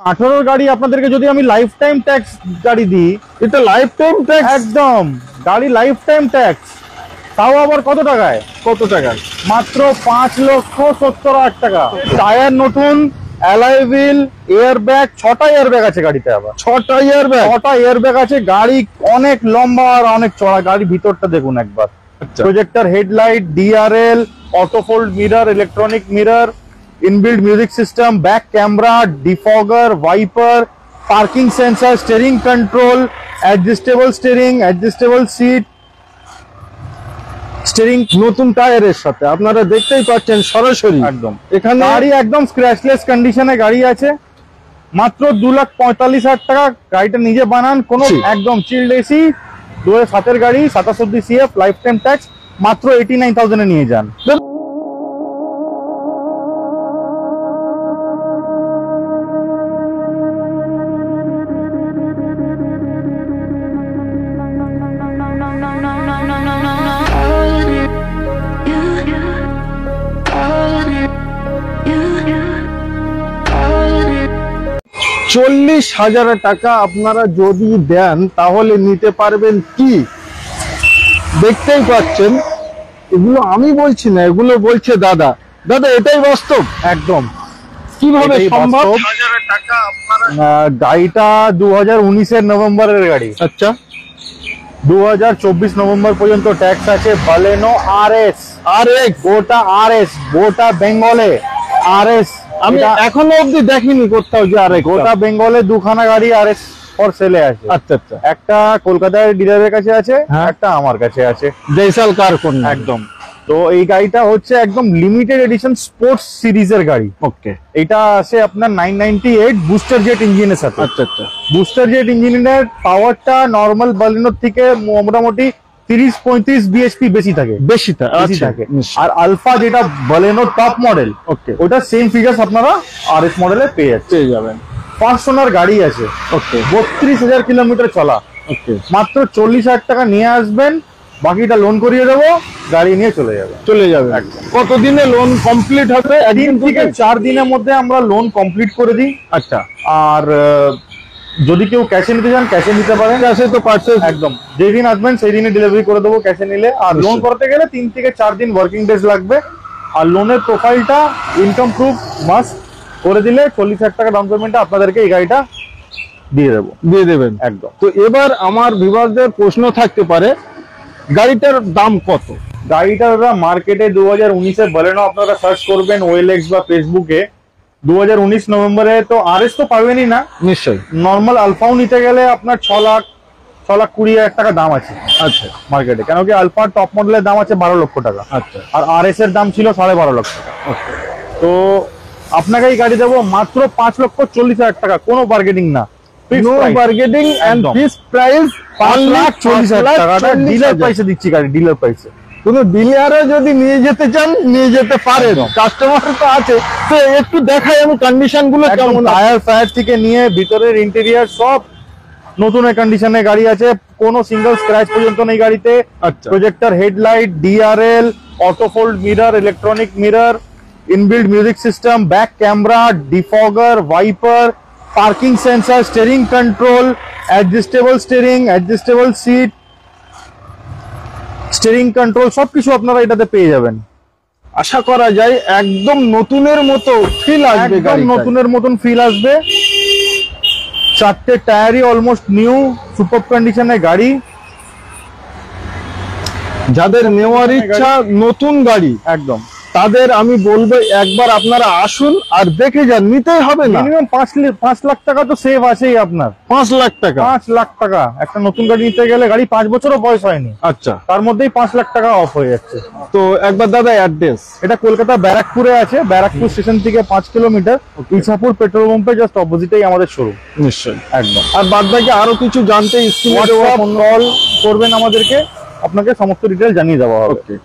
18 গাড়ি আপনাদেরকে যদি আমি লাইফ টাইম ট্যাক্স গাড়ি দিই, এটা লাইফ টাইম ট্যাক্স? একদম গাড়ি লাইফ টাইম ট্যাক্স, তাও আবার কত টাকায়? কত টাকায়? মাত্র 5,70,000 টাকা। টায়ার নতুন, অ্যালয় হুইল, এয়ার ব্যাগ, 6টা এয়ার ব্যাগ আছে গাড়িতে। আবার 6টা এয়ার ব্যাগ? 6টা এয়ার ব্যাগ আছে। গাড়ি অনেক লম্বা আর অনেক চড়া। গাড়ি ভিতরটা দেখুন একবার। Projector headlight, DRL, auto fold mirror, electronic mirror, inbuilt music system, back camera, defogger, wiper, parking sensor, steering control, adjustable steering, adjustable seat, steering নতুন টায়ারের সাথে আপনারা দেখতেই পাচ্ছেন সরাসরি। একদম এখানে গাড়ি একদম স্ক্র্যাচলেস কন্ডিশনে গাড়ি আছে। মাত্র 2,45,000 টাকা। গাড়িটা নিজে বানান, কোনো একদম চিল্ড এসি, 2007-এর গাড়ি, 27 অব্দি সিএফ, লাইফ টাইম ট্যাক্স, মাত্র 89,000 এ নিয়ে যান। $40,000 টাকা আপনারা যদি দেন তাহলে নিতে পারবেন কি? দেখতেই পাচ্ছেন, এগুলো আমি বলছি না, এগুলো বলছে দাদা। দাদা এটাই বাস্তব? একদম। কিভাবে সম্ভব? গাড়িটা 2019-এর নভেম্বরের গাড়ি। আচ্ছা, 2024 নভেম্বর পর্যন্ত ট্যাক্স আছে। বালেনো আরএস, গোটা বেঙ্গলে আরএস। আমি এখনো অব্দি দেখিনি কোথাও যে আরএস। গোটা বেঙ্গলে দুখানা গাড়ি আরএস ফর সেলে আছে। আচ্ছা আচ্ছা। একটা কলকাতার ডিলারের কাছে আছে, একটা আমার কাছে আছে। জয়সাল কার কোন? একদম। তো এই গাড়িটা হচ্ছে একদম লিমিটেড এডিশন স্পোর্টস সিরিজের গাড়ি। ওকে। এটা আছে আপনার 998 বুস্টার জেট ইঞ্জিনের সাথে। আচ্ছা আচ্ছা। বুস্টার জেট ইঞ্জিনের পাওয়ারটা নরমাল বালেনোর থেকে মোটামুটি 30-35 বিএসপি বেশি থাকে। আর আলফা যেটা বালেনো টপ মডেল, ওকে, ওটা সেম ফিগার্স আপনারা আরএস মডেলে পেয়ে যাবেন। 5 ওনার গাড়ি আছে। ওকে। 32,000 কিলোমিটার চলা। ওকে। মাত্র 40,000 টাকা নিয়ে আসবেন, বাকিটা লোন করিয়ে দেবো, গাড়ি নিয়ে চলে যাবে। কতদিনে লোন কমপ্লিট হবে? 3 থেকে 4 দিনের মধ্যে আমরা লোন কমপ্লিট করে দিই। আচ্ছা। আর যদি কেউ ক্যাশে নিতে চান ক্যাশে নিতে পারেন। ক্যাশে তো পারচেজ একদম, যেদিন আসবেন সেই দিনে ডেলিভারি করে দেবো ক্যাশে নিলে। আর লোন করতে গেলে 3 থেকে 4 দিন ওয়ার্কিং ডেজ লাগবে। আর লোনের প্রোফাইলটা ইনকাম প্রুফ মাস্ট করে দিলে 40,000 টাকা ডাউন পেমেন্টে আপনাদেরকে এই গাড়িটা দিয়ে দেবেন। একদম। তো এবার আমার ভিউয়ারদের প্রশ্ন থাকতে পারে, গাড়িটার দাম কত? গাড়িটার মার্কেটে 2019-এর বালেনো আপনারা সার্চ করবেন ওএলএক্স বা ফেসবুকে, 2019 নভেম্বরে তো আরএস তো পাবেনই না নিশ্চয়ই। নর্মাল আলফাও নিতে গেলে আপনার 6,20,000 টাকা দাম আছে। আচ্ছা। মার্কেটে কেন কি আলফা টপ মডেলের দাম আছে 12 লক্ষ টাকা। আচ্ছা। আর আরএস এর দাম ছিল 12.5 লক্ষ টাকা। তো আপনাকে এই গাড়ি দেবো মাত্র 5,40,000 টাকা, কোনো বার্গেনিং না। No bargaining and fixed price 5,40,000 টাকা। ডিলার প্রাইসে দিচ্ছি গাড়ি, ডিলার প্রাইসে। কোনো ডিলারে যদি নিয়ে যেতে চান নিয়ে যেতে পারেন, কাস্টমার তো আছে। তো একটু দেখাই আমি কন্ডিশন গুলো কেমন। টায়ার ফায়ার থেকে নিয়ে ভিতরের ইন্টেরিয়ার সব নতুন কন্ডিশনে গাড়ি আছে, কোনো সিঙ্গেল স্ক্র্যাচ পর্যন্ত নেই গাড়িতে। Projector headlight, DRL, auto fold mirror, electronic mirror, inbuilt music system, back camera, defogger, wiper, parking sensor, steering control, adjustable steering, adjustable seat, steering control, সবকিছু আপনারা এটাতে পেয়ে যাবেন। আশা করা যায় একদম নতুনের মতো ফিল আসবে, নতুনের মতন ফিল আসবে। 4টে টায়ারই অলমোস্ট নিউ, সুপার কন্ডিশনে গাড়ি। যাদের নেওয়ার ইচ্ছা নতুন গাড়ি একদম, তাদের আমি বলবো একবার আপনারা আসুন আর দেখে যান। নিতেই হবে না, মিনিমাম 5 লাখ টাকা তো সেভ আছেই আপনার। 5 লাখ টাকা? 5 লাখ টাকা একটা নতুন গাড়ি নিতে গেলে, গাড়ি 5 বছরও বয়স হয়নি। আচ্ছা। তার মধ্যেই 5 লাখ টাকা অফ হয়ে যাচ্ছে। তো একবার দাদা অ্যাড্রেস। এটা কলকাতা ব্যারাকপুরে আছে। ব্যারাকপুর স্টেশন থেকে 5 কিলোমিটার, ইছাপুর পেট্রোল পাম্পে জাস্ট অপোজিটেই আমাদের শোরুম। নিশ্চয়ই। একদম। আর বাদ বাকি আরো কিছু জানতে কল করবেন আমাদেরকে, আপনাকে সমস্ত ডিটেইলস জানিয়ে দেওয়া হবে।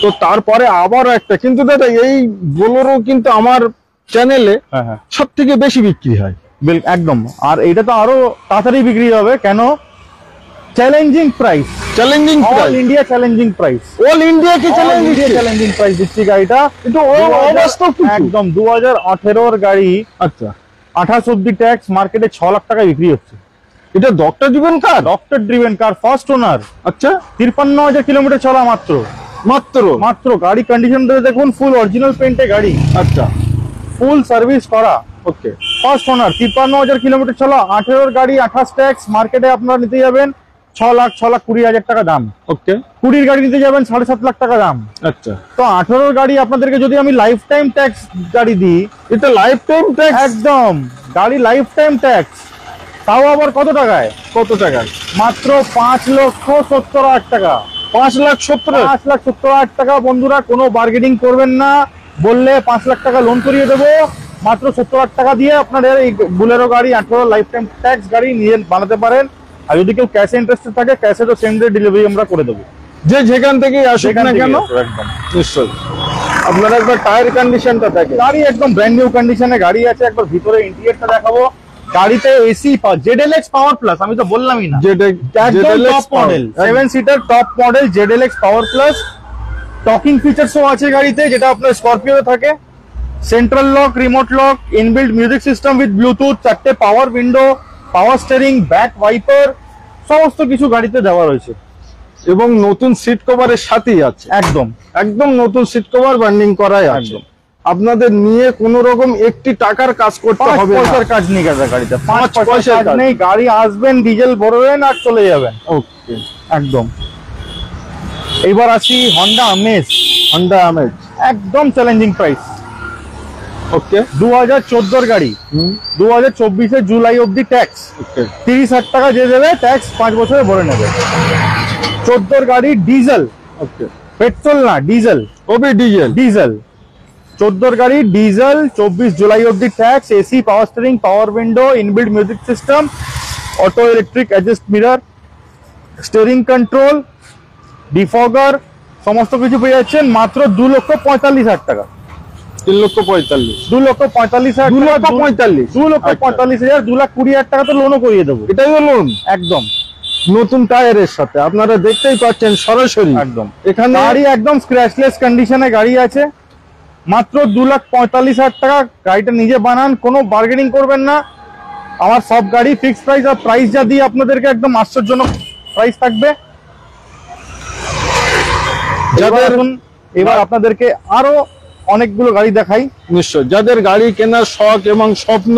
তো তারপরে আবারও একটা, কিন্তু দাদা এই বোলেরো কিন্তু আমার চ্যানেলে সব থেকে বেশি বিক্রি হয়। একদম। আর এটা তো আরো তাড়াতাড়ি বিক্রি হবে, কেন? Challenging price, all India challenging price. All India কি চ্যালেঞ্জিং প্রাইস দিচ্ছি গাড়িটা। কিন্তু একদম 2018-এর গাড়ি। আচ্ছা। 28 অব্দি ট্যাক্স, মার্কেটে 6 লাখ টাকায় বিক্রি হচ্ছে। এটা ডক্টর ড্রিভেন কার? ডক্টর ড্রিভেন কার, ফার্স্ট ওনার। আচ্ছা, 53,000 কিলোমিটার চলা মাত্র। মাত্র গাড়ি কন্ডিশন দেখুন, ফুল অরিজিনাল পেন্টে গাড়ি। আচ্ছা, ফুল সার্ভিস করা। ওকে, ফার্স্ট ওনার, 53,000 কিলোমিটার চলা, 18 গাড়ি, 28 ট্যাক্স। মার্কেটে আপনারা নিতে যাবেন 6,20,000 টাকা দাম। ওকে, 20 গাড়ি নিতে যাবেন 7.5 লাখ টাকা দাম। আচ্ছা, তো 18 গাড়ি আপনাদেরকে যদি আমি লাইফ টাইম ট্যাক্স গাড়ি দিই, এটা লাইফ টাইম ট্যাক্স? একদম গাড়ি লাইফ টাইম ট্যাক্স। তাও আবার কত টাকায়? কত টাকা? মাত্র 5,70,000 টাকা। 5,70,000 টাকা। বন্ধুরা, কোনো বার্গেনিং করবেন না, বললে 5 লাখ টাকা লোন করিয়ে দেবো। মাত্র 70,000 টাকা দিয়ে আপনাদের এই বুলেরো গাড়ি 18 লাইফ টাইম ট্যাক্স গাড়ি নিয়ে বানাতে পারেন। আর যদি কেউ ক্যাশে ইন্টারেস্টেড থাকে, ক্যাশে তো সেম ডে ডেলিভারি আমরা করে দেবো, যে যেখান থেকে আসুক না কেন। একদম নিশ্চয়ই। আপনারা একবার টায়ার কন্ডিশনটা দেখেন, গাড়ি একদম ব্র্যান্ড নিউ কন্ডিশনে গাড়ি আছে। একবার ভিতরে ইন্টেরিয়রটা দেখাবো। গাড়িতে এসি, ZLX পাওয়ার প্লাস, আমি তো বললামই না, একদম top model 7 seater top model ZLX power plus. Talking ফিচারসও আছে গাড়িতে, যেটা আপনার স্করপিওতে থাকে। Central lock, remote lock, inbuilt music system with Bluetooth, 4টে power window, power steering, back wiper, সমস্ত কিছু গাড়িতে দেওয়া রয়েছে। এবং নতুন সিট কভারের সাথেই আছে। একদম নতুন সিট কভার বান্ডিং করাই আছে। আপনাদের নিয়ে কোন রকম একটি টাকার কাজ করতে হবে না। 5 পয়সার কাজ নেই গাড়িতে, 5 পয়সার কাজ নেই। গাড়ি আসবেন, ডিজেল ভরবেন আর চলে যাবেন। ওকে, একদম। এইবার আসি হন্ডা আমেজ। একদম চ্যালেঞ্জিং প্রাইস। ওকে, 2014 গাড়ি, 2024 জুলাই অব্দি ট্যাক্স। 30,000 টাকা যে দেবে, ট্যাক্স 5 বছরে ভরে নেবে। 14 গাড়ি, ডিজেল। ওকে, পেট্রোল না, ডিজেল। ডিজেল 14 গাড়ি, ডিজেল, 24 জুলাই অব্দি tax. AC, power steering, power window, inbuilt music system, auto electric adjust mirror, steering control, ডিফগার, সমস্ত কিছু পেয়ে যাচ্ছেন মাত্র 2,45,000 টাকা। 3,45,000, 2,45,000, 2,45,000, 2,20,000 টাকা তো লোনও করিয়ে দেবো। এটাই লোন একদম নতুন টায়ারের সাথে। আপনারা দেখতেই পাচ্ছেন সরাসরি। একদম এখানে গাড়ি একদম স্ক্র্যাচলেস কন্ডিশনে গাড়ি আছে। মাত্র 2,45,000 টাকা। গাড়িটা নিজে বানান, কোনো বার্গেনিং করবেন না। আমার সব গাড়ি ফিক্সড প্রাইস, আর প্রাইস যা দিই আপনাদেরকে একদম আশ্চর্যজনক প্রাইস থাকবে। এবার আপনাদেরকে আরো অনেকগুলো গাড়ি দেখাই। নিশ্চয়, যাদের গাড়ি কেনার শখ এবং স্বপ্ন,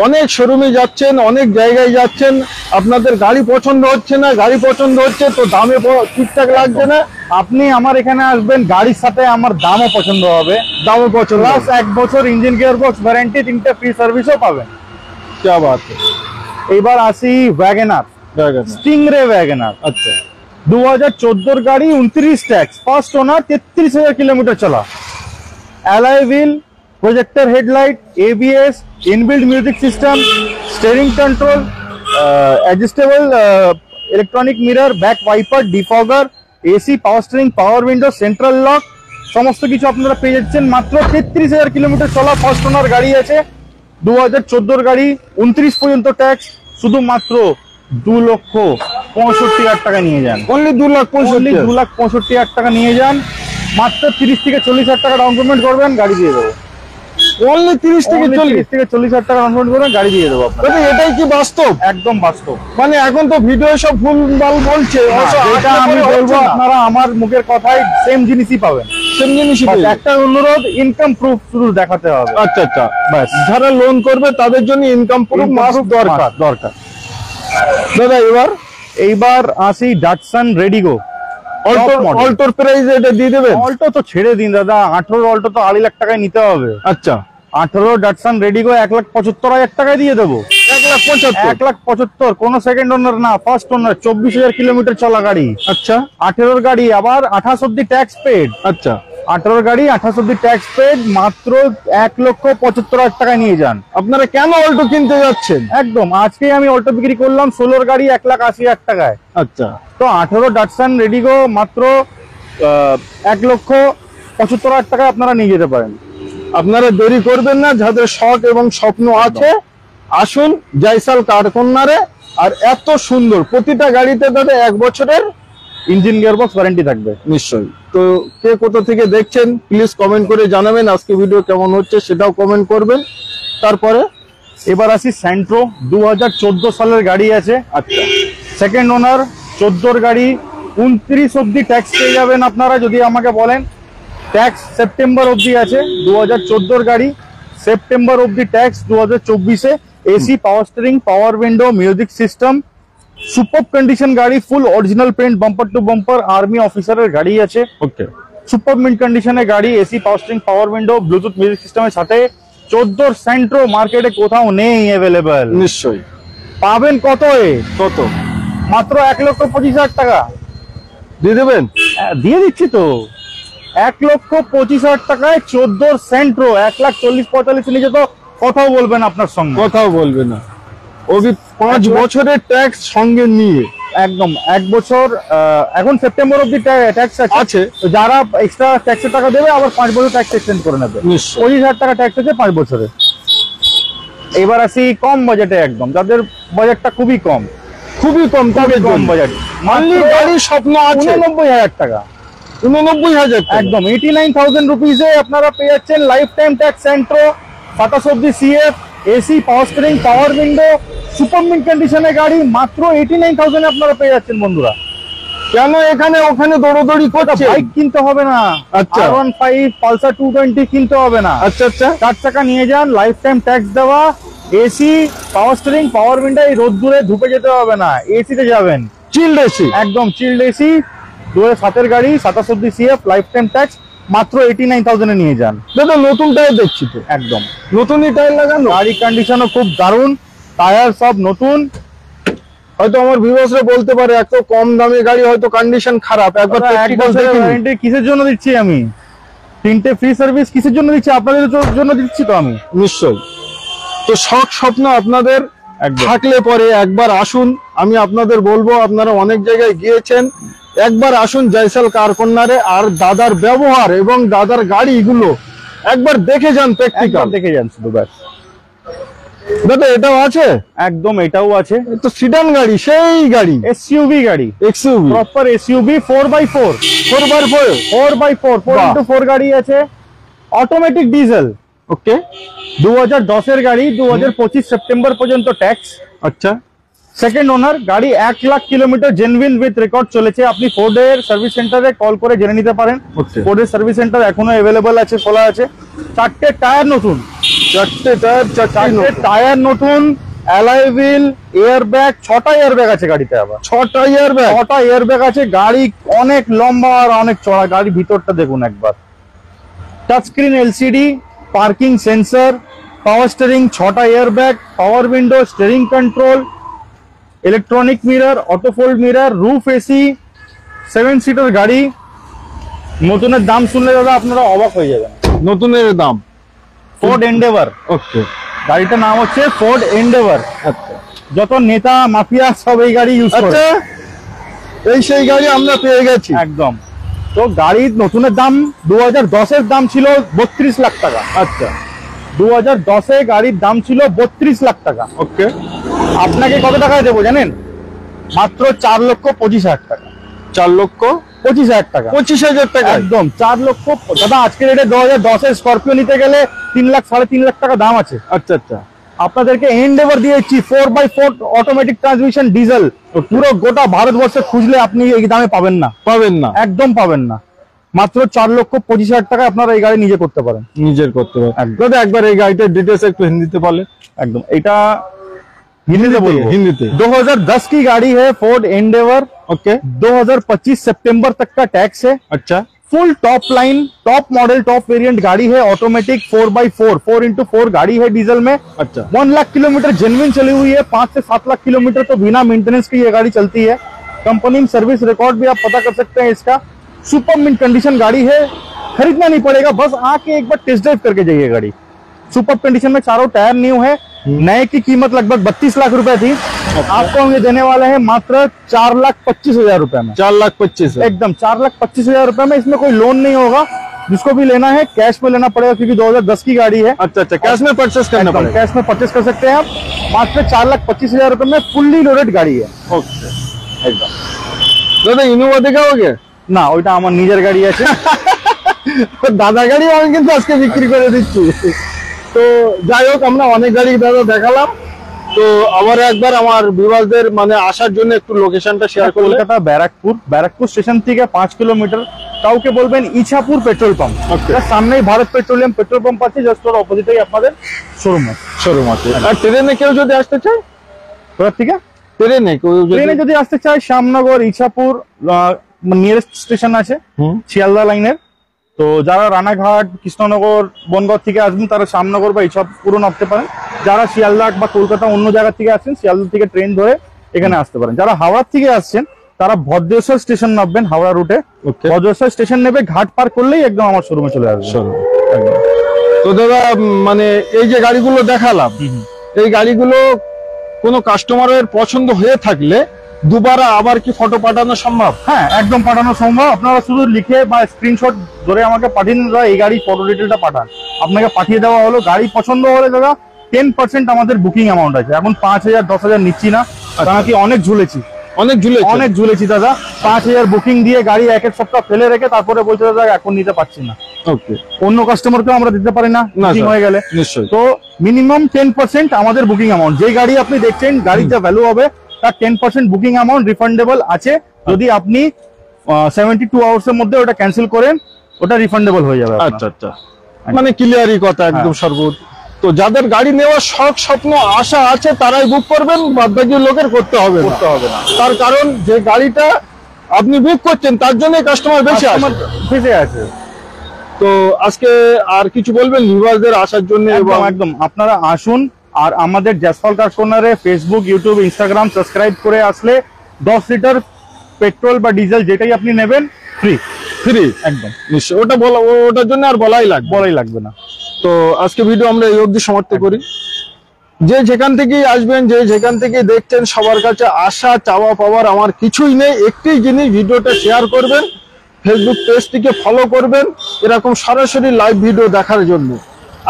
অনেক শোরুমে যাচ্ছেন, অনেক জায়গায় যাচ্ছেন, আপনাদের গাড়ি পছন্দ হচ্ছে না, গাড়ি পছন্দ হচ্ছে তো দামে ঠিকঠাক লাগছে না, আপনি আমার এখানে আসবেন, গাড়ির সাথে আমার দামও পছন্দ হবে। দামও পছন্দ, প্লাস 1 বছর ইঞ্জিন গিয়ারবক্স ওয়ারেন্টি, 3টে ফ্রি সার্ভিসও পাবেন। क्या बात है। এইবার আসি ওয়াগনার, স্টিংরে ওয়াগনার। আচ্ছা, 2014 গাড়ি, 29 ট্যাক্স, ফার্স্ট ওনার, 33,000 কিলোমিটার চলা। Alloy wheel, projector headlight, ABS, inbuilt music system, steering control, adjustable electronic mirror, back wiper, ডিফগার, AC, power steering, power window, central lock, সমস্ত কিছু আপনারা পেয়ে যাচ্ছেন মাত্র 33,000 কিলোমিটার চলা। ফার্স্ট ওনার গাড়ি আছে, 2014 গাড়ি, 29 পর্যন্ত ট্যাক্স। শুধুমাত্র 2,65,000 টাকা নিয়ে যান। অনলি 2,65,000 টাকা নিয়ে যান। মাত্র 30 থেকে 40,000 টাকা ডাউন পেমেন্ট করবেন, গাড়ি দিয়ে দেবো। অনলি 30 থেকে 40,000 টাকা ডাউন পেমেন্ট করবেন, গাড়ি দিয়ে দেবো আপনাকে। এটাই কি বাস্তব? একদম বাস্তব। মানে এখন তো ভিডিও সব ভুলভাল বলছে, এটা আমি বলবো আপনারা আমার মুখের কথাই সেম জিনিসই পাবেন। সেম জিনিসই পাবেন। একটা অনুরোধ, ইনকাম প্রুফ শুধু দেখাতে হবে। আচ্ছা আচ্ছা, বাস। যারা লোন করবে তাদের জন্য ইনকাম প্রুফ মাস্ট দরকার। দাদা এইবার আসি ডাটসন রেডিগো। অল্টোর প্রাইস এটা দিয়ে দেবেন? অল্টো তো ছেড়ে দিন দাদা, 18 অল্টো তো 2.5 লাখ টাকায় নিতে হবে। আচ্ছা, 18 ডাটসন রেডিগো 1,75,000 টাকায় দিয়ে দেবো। 1,75,000, কোন সেকেন্ড ওনার না, ফার্স্ট ওনার, 24,000 কিলোমিটার চলা গাড়ি। আচ্ছা, 18 গাড়ি, আবার 28 অব্দি ট্যাক্স পেড। আচ্ছা, 18 গাড়ি, 28 অব্দি ট্যাক্স পেড, মাত্র 1,75,000 টাকায় নিয়ে যান। আপনারা কেন অল্টো কিনতে যাচ্ছেন? একদম, আজকেই আমি অল্টো বিক্রি করলাম 16 গাড়ি 1,80,000 টাকায়। আচ্ছা, তো 18 ডাটসন রেডিগো মাত্র 1,75,000 টাকায় আপনারা নিয়ে যেতে পারেন। আপনারা দেরি করবেন না, যাদের শখ এবং স্বপ্ন আছে আসুন জয়সাল কার কর্নারে। আর এত সুন্দর প্রতিটা গাড়িতে দাদা 1 বছরের ইঞ্জিন গিয়ারবক্স ওয়ারেন্টি থাকবে। নিশ্চয়ই। তো কে কোথা থেকে দেখছেন প্লিজ কমেন্ট করে জানাবেন। আজকে ভিডিও কেমন হচ্ছে সেটাও কমেন্ট করবেন। তারপরে এবার আসি স্যান্ট্রো, 2014 সালের গাড়ি আছে। আচ্ছা, সেকেন্ড ওনার, 14 গাড়ি, 29 অব্দি ট্যাক্স পেয়ে যাবেন আপনারা যদি আমাকে বলেন। ট্যাক্স সেপ্টেম্বর অব্দি আছে। 2014 গাড়ি, সেপ্টেম্বর অব্দি ট্যাক্স। 2024-এ AC, power steering, power window, music system, super condition গাড়ি, full original paint, bumper to bumper, army অফিসারের গাড়ি আছে। ওকে, সুপার মিন্ট কন্ডিশনের গাড়ি, AC, power steering, power window, Bluetooth music সিস্টেমের সাথে। 14 স্যান্ট্রো মার্কেটে কোথাও নেই অ্যাভেলেবেল। নিশ্চয়ই। পাবেন কত? কত? মাত্র 1,25,000 টাকা দিয়ে দেবেন? দিয়ে দিচ্ছি তো। 1,25,000 টাকায় 14 স্যান্ট্রো। 1,40,45 নিচে তো কথাও বলবেন আপনার সঙ্গে। কথাও বলবে না, ওই 5 বছরের ট্যাক্স সঙ্গে নিয়ে। একদম 1 বছর। এখন সেপ্টেম্বর অব্দি ট্যাক্স আছে। যারা এক্সট্রা ট্যাক্সের টাকা দেবে আবার 5 বছর ট্যাক্স এক্সটেন্ড করে নেবে। 25,000 টাকা ট্যাক্স আছে 5 বছরে। এবার আসি কম বাজেটে, একদম যাদের বাজেটটা খুবই কম, খুবই কম, তবে কম বাজেট, মানলি গাড়ির স্বপ্ন আছে 89,000 টাকা। 89,000 একদম 89,000 রুপিজে আপনারা পেয়ে যাচ্ছেন লাইফ টাইম ট্যাক্স স্যান্ট্রো, 27 অব্দি CF, AC, power steering, power window, super mint কন্ডিশনের গাড়ি মাত্র 89,000 আপনারা পেয়ে যাচ্ছেন বন্ধুরা। কেন এখানে ওখানে দৌড়দৌড়ি করছে? বাইক কিনতে হবে না। আচ্ছা, R15, পালসার 220 কিনতে হবে না। আচ্ছা আচ্ছা, 4 চাকা নিয়ে যান, লাইফ টাইম ট্যাক্স দেওয়া, AC, power steering, power window, এই রোদ্দুরে ধুপে যেতে হবে না, এসিতে যাবেন। চিল্ড এসি, একদম চিল্ড এসি, 2007-এর গাড়ি, 27 অব্দি সিএফ, লাইফ টাইম ট্যাক্স, মাত্র 89,000 এ নিয়ে যান। দাদা নতুন টায়ার দেখছি তো। একদম নতুনই টায়ার লাগানো, গাড়ি কন্ডিশনও খুব দারুণ, টায়ার সব নতুন। হয়তো আমার ভিউয়ার্সরা বলতে পারে এত কম দামে গাড়ি হয়তো কন্ডিশন খারাপ, একবার প্র্যাকটিক্যাল দেখে ওয়ারেন্টি কিসের জন্য দিচ্ছি আমি? 3টে ফ্রি সার্ভিস কিসের জন্য দিচ্ছি? আপনাদের জন্য দিচ্ছি তো আমি। নিশ্চয়ই। তো শখ স্বপ্ন আপনাদের থাকলে পরে একবার আসুন। আমি আপনাদের বলবো, আপনারা অনেক জায়গায় গিয়েছেন, একবার আসুন জয়সাল কার কর্নারে, আর দাদার ব্যবহার এবং দাদার গাড়িগুলো একবার দেখে যান, প্র্যাকটিক্যাল দেখে যান শুধু ব্যাস। দাদা এটাও আছে? একদম এটাও আছে। তো সিডান গাড়ি, সেই গাড়ি, এসইউভি গাড়ি, XUV, proper SUV, 4x4, 4x4 গাড়ি আছে, অটোমেটিক ডিজেল। ওকে, 2010-এর গাড়ি, 2025 সেপ্টেম্বর পর্যন্ত ট্যাক্স। আচ্ছা, সেকেন্ড ওনার গাড়ি, 1 lakh kilometre genuine with record চলেছে। আপনি ফোর্ডের সার্ভিস সেন্টারে কল করে জেনে নিতে পারেন। ফোর্ডের সার্ভিস সেন্টার এখনো অ্যাভেলেবল আছে, খোলা আছে। 4টে টায়ার নতুন, 4টে টায়ার নতুন, অ্যালয় হুইল, এয়ার ব্যাগ, 6টা এয়ার ব্যাগ আছে গাড়িতে। আবার 6টা এয়ার ব্যাগ আছে। গাড়ি অনেক লম্বা আর অনেক চড়া। গাড়ির ভিতরটা দেখুন একবার। Touch screen LCD, parking sensor, power steering, 6টা air bag, power window, steering control, electronic mirror, auto fold mirror, roof AC, 7 seater গাড়ি। নতুনের দাম শুনলে দাদা আপনারা অবাক হয়ে যাবেন। নতুনের দাম ফোর্ড এন্ডেভার। ওকে, গাড়িটার নাম হচ্ছে ফোর্ড এন্ডেভার। আচ্ছা, যত নেতা মাফিয়া সব এই গাড়ি ইউজ করে। আচ্ছা, এই সেই গাড়ি আমরা পেয়ে গেছি। একদম। তো গাড়ির নতুনের দাম 2010-এর দাম ছিল 32 লাখ টাকা। আচ্ছা, 2010-এ গাড়ির দাম ছিল 32 লাখ টাকা। ওকে, আপনাকে কত টাকায় দেবো জানেন? মাত্র 4,25,000 টাকা। 4,25,000 টাকা। 25,000 টাকা, একদম 4 লক্ষ। দাদা আজকের রেটে 2010-এর স্করপিও নিতে গেলে 3 লাখ 3.5 লাখ টাকা দাম আছে। আচ্ছা আচ্ছা, আপনাদেরকে এন্ডেভার দিয়েছি 4x4 অটোমেটিক ট্রান্সমিশন ডিজেল। পুরো গোটা ভারতবর্ষে খুঁজলে আপনি এই দামে পাবেন না, একদম পাবেন না। মাত্র 4,25,000 টাকা আপনারা এই গাড়ি নিজে করতে পারেন। দাদা একবার এই গাড়িটার ডিটেলস একটু হিন্দিতে বলেন। একদম, এটা हिंदी बोलो। हिंदी 2010 की गाड़ी है फोर्ड एंडेवर। ओके, 2025 सितंबर तक का टैक्स है। अच्छा, full top line, top model, top variant गाड़ी है। ऑटोमेटिक 4x4 4x4 गाड़ी है डीजल में। अच्छा, 1 लाख किलोमीटर जेन्युइन चली हुई है। 5 से 7 लाख किलोमीटर तो बिना मेंटेनेंस की ये गाड़ी चलती है। कंपनी में सर्विस रिकॉर्ड भी आप पता कर सकते हैं इसका। सुपर मिंट कंडीशन गाड़ी है, खरीदना नहीं पड़ेगा, बस आके एक बार टेस्ट ड्राइव करके जाइए गाड़ी। सुपर कंडीशन में चारों टायर न्यू है। नए की कीमत लगभग 32 लाख रुपए थी। आपको हम ये देने वाले हैं मात्र 4,25,000 रुपए में। 4,25,000 एकदम 4,25,000 रुपए में। इसमें कोई लोन नहीं होगा। जिसको भी लेना है कैश में लेना पड़ेगा, क्योंकि 2010 की गाड़ी है। अच्छा अच्छा, कैश में परचेस करना पड़ेगा। कैश में परचेस कर सकते हैं आप। मात्र 4,25,000 रुपए में फुल्ली लोडेड गाड़ी है। ओके, एकदम। दादा इनोवा দেখাওগে? না, ওইটা আমার নিজের গাড়ি আছে। দাদা গাড়ি আমি কিন্তু আজকে বিক্রি করে দিচ্ছি। তো যাই হোক, আমরা অনেক গাড়ি দাদা দেখালাম, তো আবার একবার আমার ভিউয়ারদের মানে আসার জন্য একটু লোকেশনটা শেয়ার করলে। কলকাতা ব্যারাকপুর স্টেশন থেকে 5 কিলোমিটার। কাউকে বলবেন ইছাপুর পেট্রোল পাম্প, সামনেই ভারত পেট্রোলিয়াম পেট্রোল পাম্প আছে, জাস্ট ওর অপোজিটেই আপনাদের শোরুম আছে। আর ট্রেনে কেউ যদি আসতে চায়, কোথা থেকে? ট্রেনে যদি আসতে চায়, শ্যামনগর ইছাপুর নিয়ারেস্ট স্টেশন আছে শিয়ালদা লাইনের। তো যারা রানাঘাট, কৃষ্ণনগর, বনগাঁ থেকে আসবেন তারা শ্যামনগর বা ইছাপুরও নামতে পারেন। যারা শিয়ালদা বা কলকাতা অন্য জায়গা থেকে আসছেন, শিয়ালদা থেকে ট্রেন ধরে এখানে আসতে পারেন। যারা হাওড়া থেকে আসছেন তারা ভদ্রেশ্বর স্টেশন নামবেন, হাওড়া রুটে ভদ্রেশ্বর স্টেশন নেবে, ঘাট পার করলেই একদম আমার শোরুমে চলে আসবে। তো দাদা মানে এই যে গাড়িগুলো দেখালাম, এই গাড়িগুলো কোনো কাস্টমারের পছন্দ হয়ে থাকলে দুবার আবার কি ফটো পাঠানো সম্ভব? হ্যাঁ, একদম পাঠানো সম্ভব। আপনারা শুধু লিখে বা স্ক্রিনশট ধরে আমাকে পাঠিয়ে দিন, এই গাড়ির ফটো ডিটেলটা পাঠান, আপনাকে পাঠিয়ে দেওয়া হলো। গাড়ি পছন্দ হলে দাদা 10% আমাদের বুকিং অ্যামাউন্ট আছে। এখন 5,000 10,000 নিচ্ছি না, কারণ কি অনেক ঝুলেছি দাদা। 5,000 বুকিং দিয়ে গাড়ি এক সপ্তাহ ফেলে রেখে তারপরে বলছে দাদা এখন নিতে পারছি না। অন্য কাস্টমারকেও আমরা দিতে পারি না বুকিং হয়ে গেলে। তো মিনিমাম 10% আমাদের বুকিং অ্যামাউন্ট। যে গাড়ি আপনি দেখছেন, গাড়ির যা ভ্যালু হবে তার 10% বুকিং অ্যামাউন্ট রিফান্ডেবল আছে। যদি আপনি 72 আওয়ার্স এর মধ্যে ওটা ক্যান্সেল করেন, ওটা রিফান্ডেবল হয়ে যাবে। আচ্ছা, মানে ক্লিয়ারই কথা একদম সর্বোচ্চ। তো যাদের গাড়ি নেওয়ার শখ, স্বপ্ন, আশা আছে তারাই বুক করবেন, বাদ বাকি লোকের করতে হবে না। তার কারণ যে গাড়িটা আপনি বুক করছেন তার জন্য কাস্টমার বেশি আছে। তো আজকে আর কিছু বলবেন ভিউয়ারদের আসার জন্য? একদম আপনারা আসুন, আর আমাদের জ্যাসপাল কার কর্নারে ফেসবুক, ইউটিউব, ইনস্টাগ্রাম সাবস্ক্রাইব করে আসলে 10 লিটার পেট্রোল বা ডিজেল যেটাই আপনি নেবেন ফ্রি একদম নিশ্চয়। ওটার জন্য আর বলাই লাগবে না। তো আজকে ভিডিও আমরা এই অবধি সমাপ্ত করি। যে যেখান থেকেই আসবেন, যে যেখান থেকে দেখছেন, সবার কাছে আশা চাওয়া পাওয়ার আমার কিছুই নেই, একটি জিনিস, ভিডিওটা শেয়ার করবেন, ফেসবুক পেজটিকে ফলো করবেন এরকম সরাসরি লাইভ ভিডিও দেখার জন্য।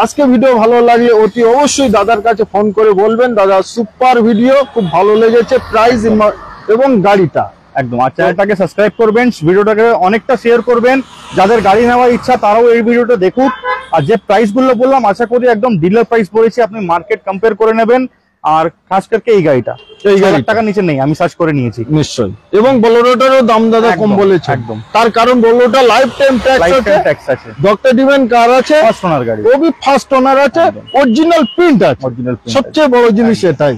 আজকে ভিডিও ভালো লাগলে অতি অবশ্যই দাদার কাছে ফোন করে বলবেন দাদা সুপার ভিডিও, খুব ভালো লেগেছে, প্রাইস এবং গাড়িটা একদম। আর চ্যানেলটাকে সাবস্ক্রাইব করবেন, ভিডিওটাকে অনেকটা শেয়ার করবেন। যাদের গাড়ি নেওয়ার ইচ্ছা তারাও এই ভিডিওটা দেখুক। আর যে প্রাইস গুলো বললাম আশা করি একদম ডিলার প্রাইস বলেছি, আপনি মার্কেট কম্পেয়ার করে নেবেন। আর খাস করে এই গাড়িটা টাকা নিচে নেই, আমি সার্চ করে নিয়েছি নিশ্চয়ই। এবং বোলেরোটারও দাম দাদা কম বলেছে একদম, তার কারণ বোলেরোটা লাইফ টাইম ট্যাক্স আছে, ডক্টর ডিভেন কার আছে, ফার্স্ট ওনার গাড়ি, ওবি ফার্স্ট ওনার আছে, অরিজিনাল প্রিন্ট আছে, সবচেয়ে বড় জিনিস এটাই।